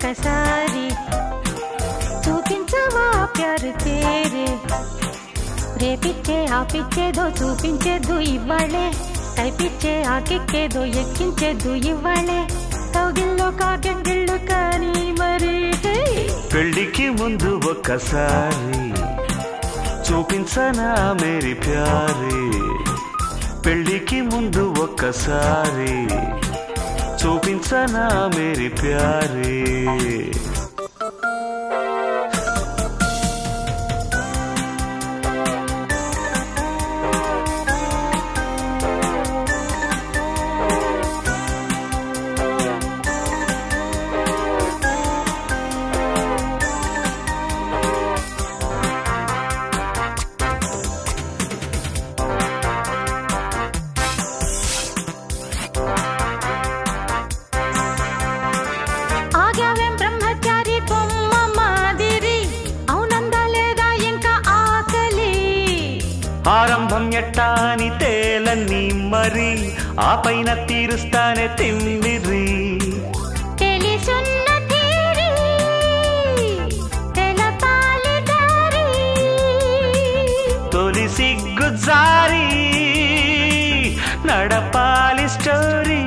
ఒక్కసారి చూపించవా ప్యారు తేరే రేపిచ్చే ఆపిచ్చేదో చూపించేదు ఇవ్వాలే కైపిచ్చే ఆకెక్కేదో ఎక్కించేదు ఇవ్వాలే కౌగిల్లో కాకెంగిళ్ళు కానీ మరి పెళ్ళికి ముందు ఒక్కసారి చూపించనా మేరీ ప్యారే పెళ్ళికి ముందు ఒక్కసారి చూపించనా మేరీ ప్యారే ఆరంభం ఎట్టాని తేలని మరి ఆ పైన తీరుస్తానే తిమ్మిరి తెలిసున్న తీరి తెలపాలి దారి తొలి సిగ్గు జారి నడపాలి స్టోరీ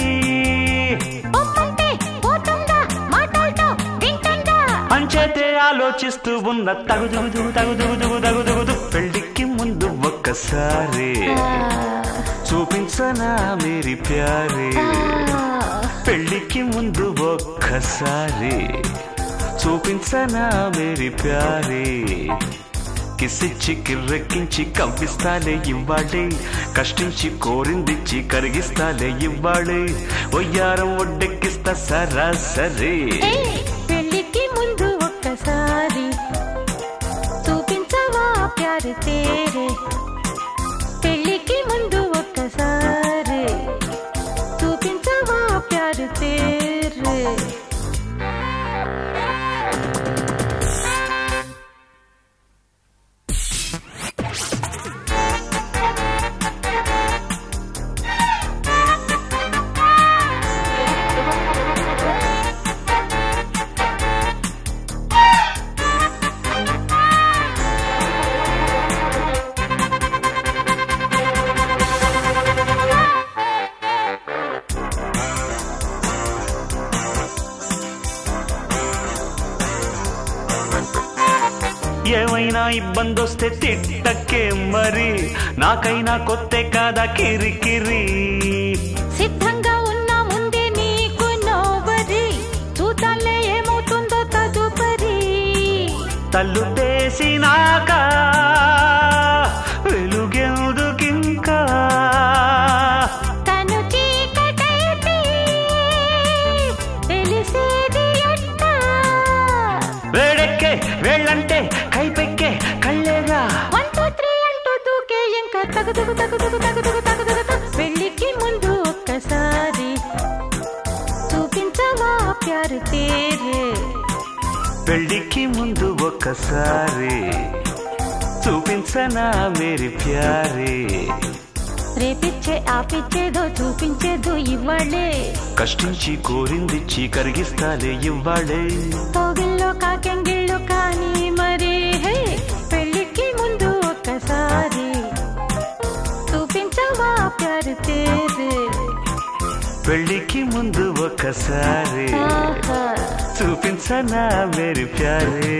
అంచేతే ఆలోచిస్తూ ఉన్న తగుదుగుదు తగుదుగుదు తగుదుగుదు పెళ్ళికి ముందు ఒక్కసారి చూపించనా మేరీ ప్యారే పెళ్ళికి ముందు ఒక్కసారి చూపించనా మేరీ ప్యారే కిసిచ్చి కిర్రెక్కించి కంపిస్తాలే ఇవ్వాడే కష్టించి కోరిందిచ్చి కరిగిస్తాలే ఇవ్వాడే ఒయ్యారం ఒడ్డెక్కిస్తా సరాసరి పెళ్ళికి ముందు ఒక్కసారి చూపించవా ప్యారు తేరే పెళ్ళికి ముందు ఒక్కసారి చూపించవా ప్యారు తేరే ఏమైనా ఇబ్బందొస్తే తిట్టకే మరి నాకైనా కొత్తే కాదా కిరికిరి సిద్ధంగా ఉన్నా ముందే నీకు నోవరి చూతాలే ఏమవుతుందో తదుపరి తల్లు తేసినాక వెలుగెందుకింకా తను చీకటైతే తెలిసేది ఎట్టా వేడెక్కే వేళ్ళంటే కైపెక్కే కళ్ళేగా 1 2 3 అంటూ దూకే ఇంకా తగుదుగు తగుదుగు తగుదుగు తగుదుగు పెళ్ళికి ముందు ఒక్కసారి చూపించవా ప్యారు తేరే పెళ్ళికి ముందు ఒక్కసారి చూపించనా మేరీ ప్యారే రేపిచ్చే ఆపిచ్చేదో చూపించేదో ఇవ్వాలే కష్టించి కోరిందిచ్చి కరిగిస్తాలే ఇవ్వాలే కౌగిల్లో కాకెంగిళ్ళు కానీ మరి పెళ్ళికి ముందు ఒక్కసారి చూపించవా ప్యారు తేరే పెళ్ళికి ముందు ఒక్కసారి చూపించనా మేరీ ప్యారే